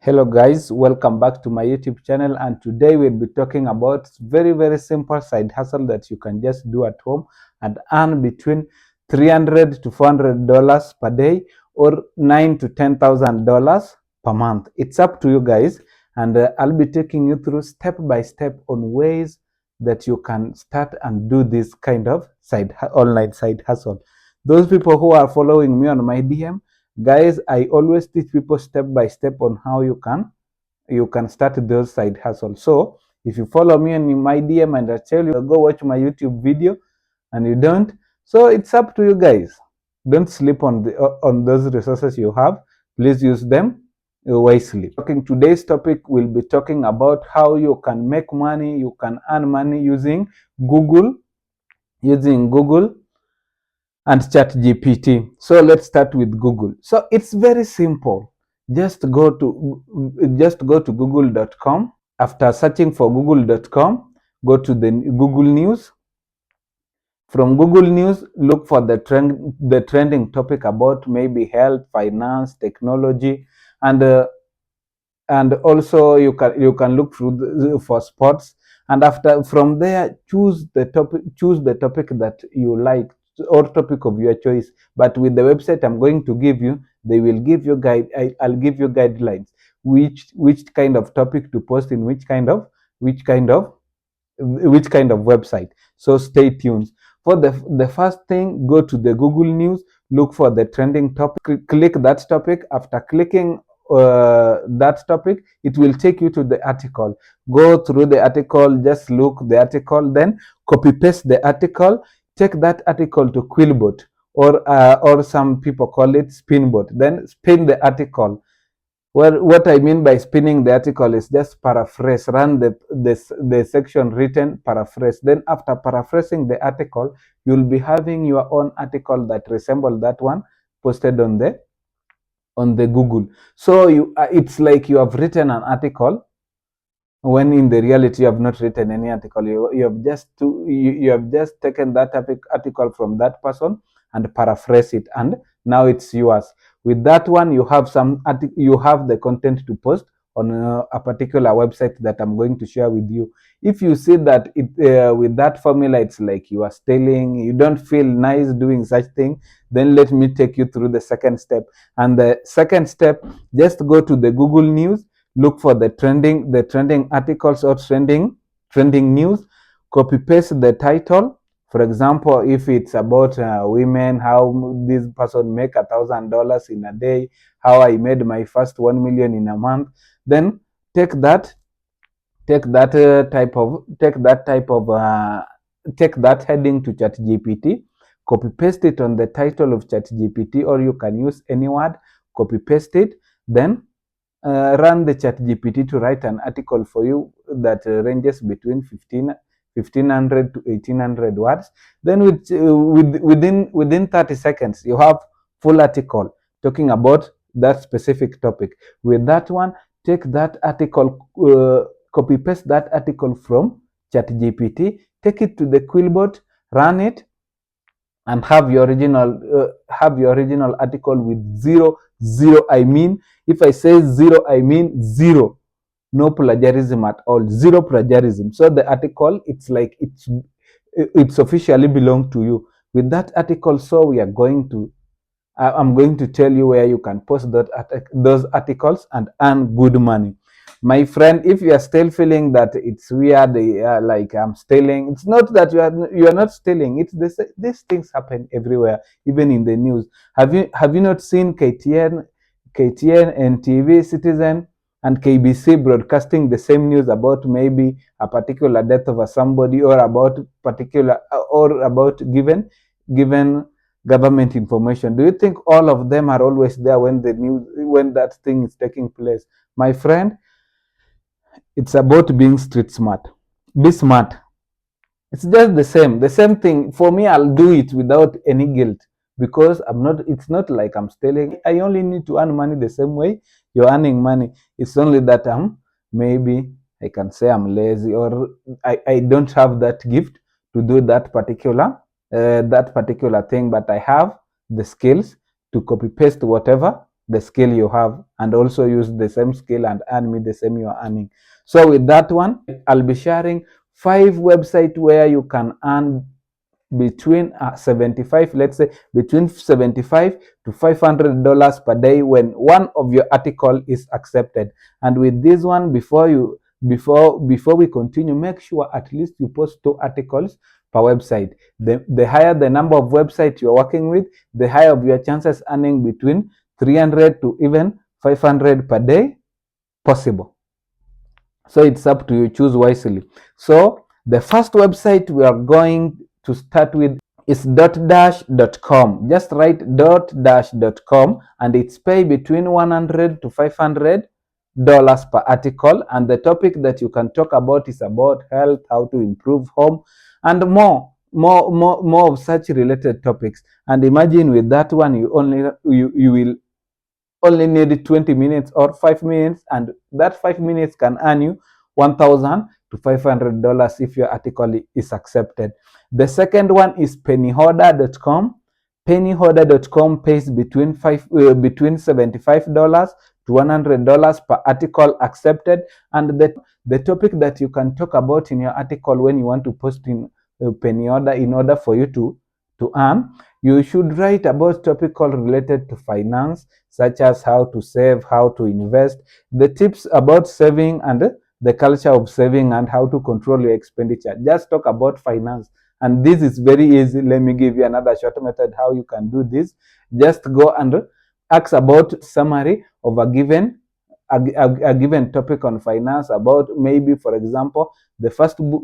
Hello guys, welcome back to my YouTube channel, and today we'll be talking about very simple side hustle that you can just do at home and earn between $300 to $400 per day or $9,000 to $10,000 per month. It's up to you guys, and I'll be taking you through step by step on ways that you can start and do this kind of online side hustle. Those people who are following me on my DM, guys, I always teach people step by step on how you can start those side hustles. So if you follow me on my DM and I tell you go watch my YouTube video and you don't, so it's up to you guys. Don't sleep on those resources you have. Please use them wisely. Today's topic, we'll be talking about how you can make money, you can earn money using Google, and ChatGPT. So let's start with Google. So it's very simple. Just go to google.com. After searching for google.com, go to the Google News. From Google News, look for the trending topic about maybe health, finance, technology, and also you can look for sports. And from there, choose the topic that you like, or topic of your choice. But with the website I'm going to give you, they will give you I'll give you guidelines which kind of topic to post in which kind of website. So stay tuned. For the first thing, go to the Google News, look for the trending topic, click that topic. After clicking that topic, it will take you to the article. Go through the article, just look the article, then copy paste the article. Take that article to Quillbot, or some people call it Spinbot. Then spin the article. Well, what I mean by spinning the article is just paraphrase, run the section written, paraphrase. Then after paraphrasing the article, you'll be having your own article that resembles that one posted on the Google. So it's like you have written an article, when in the reality you have not written any article. You have just taken that article from that person and paraphrase it, and now it's yours. With that one, you have the content to post on a particular website that I'm going to share with you. If you see that with that formula it's like you are stealing, you don't feel nice doing such thing, then let me take you through the second step. And the second step, just go to the Google News, look for the trending articles or trending news, copy paste the title. For example, if it's about women, how this person make $1,000 in a day, how I made my first 1 million in a month, then take that heading to ChatGPT, copy paste it on the title of ChatGPT, or you can use any word, copy paste it, then run the ChatGPT to write an article for you that ranges between 1500 to 1800 words. Then within 30 seconds, you have full article talking about that specific topic. With that one, take that article, copy paste that article from ChatGPT, take it to the Quillbot, run it, and have your original article with zero. I mean, if I say zero, I mean zero. No plagiarism at all, zero plagiarism. So the article, it's like it's officially belong to you. With that article, so I'm going to tell you where you can post those articles and earn good money. My friend, if you are still feeling that it's weird, like I'm stealing, it's not that you are not stealing. It's these things happen everywhere, even in the news. Have you not seen KTN, NTV, Citizen, and KBC broadcasting the same news about maybe a particular death of somebody, or about given government information? Do you think all of them are always there when that thing is taking place? My friend, it's about being street smart. Be smart. It's just the same thing. For me, I'll do it without any guilt, because it's not like I'm stealing. I only need to earn money the same way you're earning money. It's only that maybe I can say I'm lazy, or I don't have that gift to do that particular thing, but I have the skills to copy paste whatever the skill you have and also use the same skill and earn me the same you are earning. So with that one, I'll be sharing 5 websites where you can earn between 75, let's say between 75 to $500 per day when one of your article is accepted. And with this one, before we continue, make sure at least you post 2 articles per website. The higher the number of websites you're working with, the higher of your chances earning between 300 to even 500 per day possible. So it's up to you, choose wisely. So the first website we are going to start with is .dash.com. Just write .dash.com and it's pay between $100 to $500 per article, and the topic that you can talk about is about health, how to improve home, and more of such related topics. And imagine with that one, you will only need 20 minutes or 5 minutes, and that 5 minutes can earn you $1,000 to $500 if your article is accepted. The second one is pennyhoarder.com. Pennyhoarder.com pays between $75 to $100 per article accepted, and the topic that you can talk about in your article when you want to post in Pennyhoarder in order for you to earn, you should write about topics related to finance, such as how to save, how to invest, the tips about saving and the culture of saving, and how to control your expenditure. Just talk about finance. And this is very easy. Let me give you another short method how you can do this. Just go and ask about summary of a given topic on finance. About, maybe for example, the first book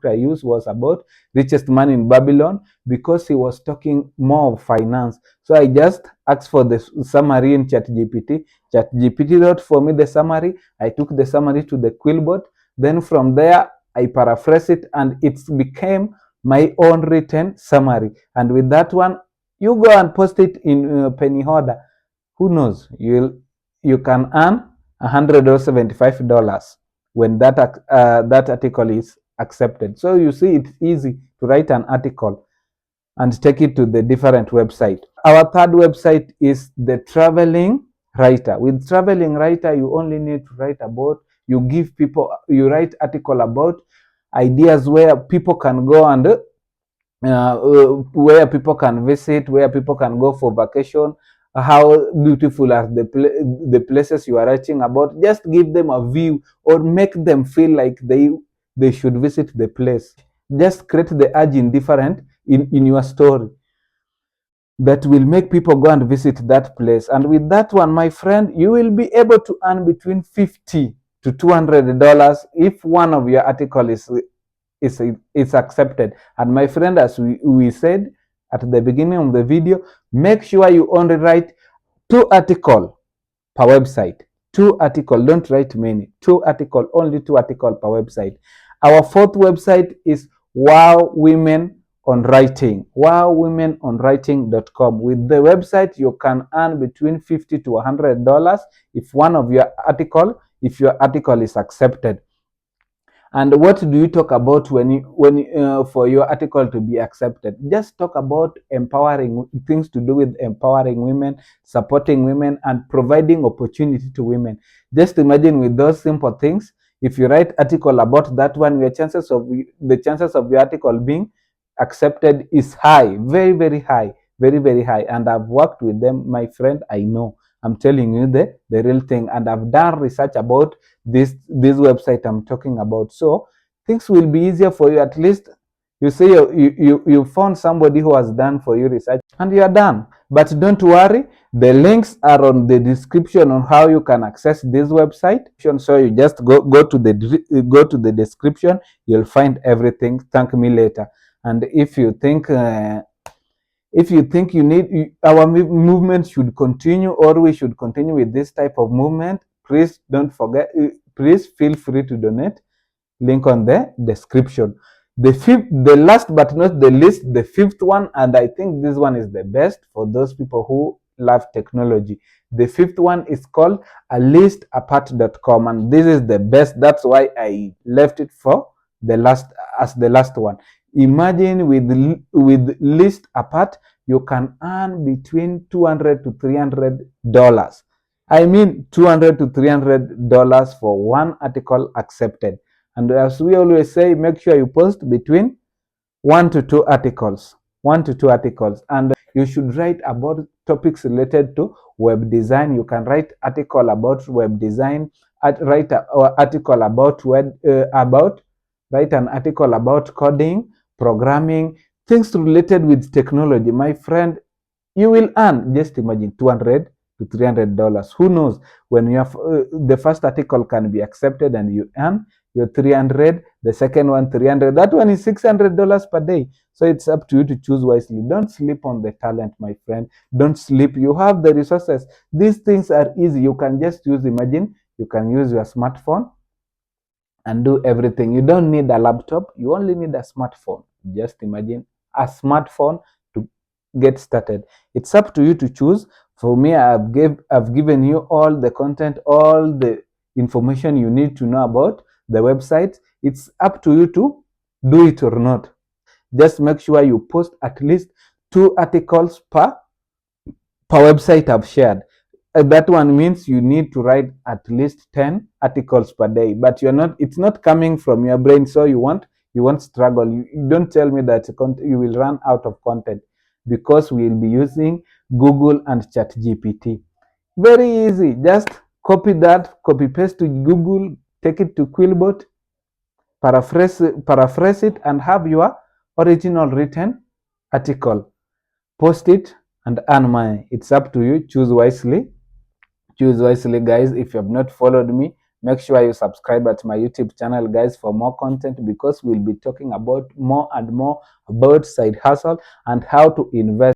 I used was about Richest Man in Babylon, because he was talking more of finance. So I just asked for the summary in ChatGPT. ChatGPT wrote for me the summary. I took the summary to the Quillbot. Then from there, I paraphrased it and it became my own written summary. And with that one, you go and post it in Pennyhoarder. Who knows? You can earn $100 or $75 when that article is accepted. So you see, it's easy to write an article and take it to the different website. Our third website is the Traveling Writer. With Traveling Writer, you only need to write about, you write article about ideas where people can go and where people can visit, where people can go for vacation, how beautiful are the places you are writing about. Just give them a view or make them feel like they should visit the place. Just create the urge in your story that will make people go and visit that place. And with that one, my friend, you will be able to earn between $50 to $200 if one of your article is accepted. And my friend, as we said at the beginning of the video, make sure you only write 2 articles per website. 2 articles, don't write many. 2 articles, only 2 articles per website. Our fourth website is Wow Women on Writing. WowWomenOnWriting.com. With the website, you can earn between $50 to $100 if your article is accepted. And what do you talk about for your article to be accepted? Just talk about empowering, things to do with empowering women, supporting women, and providing opportunity to women. Just imagine with those simple things, if you write article about that one, the chances of your article being accepted is high, very, very high, very, very high. And I've worked with them, my friend. I know. I'm telling you the real thing, and I've done research about this website I'm talking about. So things will be easier for you. At least you say you found somebody who has done for you research and you are done. But don't worry, the links are on the description on how you can access this website. So you just go to the description, you'll find everything. Thank me later. And if you think you need, our movement should continue, or we should continue with this type of movement, please don't forget, please feel free to donate. Link on the description. The last but not the least, the 5th one, and I think this one is the best for those people who love technology. The 5th one is called alistapart.com, and this is the best. That's why I left it for the last one. Imagine with List Apart, you can earn between $200 to $300. I mean $200 to $300 for one article accepted. And as we always say, make sure you post between 1 to 2 articles. 1 to 2 articles. And you should write about topics related to web design. You can write article about web design, write an article about write an article about coding, programming, things related with technology. My friend, you will earn, just imagine, $200 to $300. Who knows, when you have the first article can be accepted and you earn your 300, the second one 300, that one is $600 per day. So it's up to you to choose wisely. Don't sleep on the talent, my friend. Don't sleep. You have the resources. These things are easy. You can just use, imagine, you can use your smartphone and do everything. You don't need a laptop. You only need a smartphone. Just imagine a smartphone to get started. It's up to you to choose. For me, I've given you all the content, all the information you need to know about the website. It's up to you to do it or not. Just make sure you post at least 2 articles per website I've shared. That one means you need to write at least 10 articles per day, but it's not coming from your brain, so you won't struggle. You don't tell me that you will run out of content, because we'll be using Google and ChatGPT. Very easy. Just copy paste to Google, take it to Quillbot, paraphrase it, and have your original written article. Post it and earn money. It's up to you. Choose wisely. Choose wisely, guys. If you have not followed me, make sure you subscribe at my YouTube channel, guys, for more content, because we'll be talking about more and more about side hustle and how to invest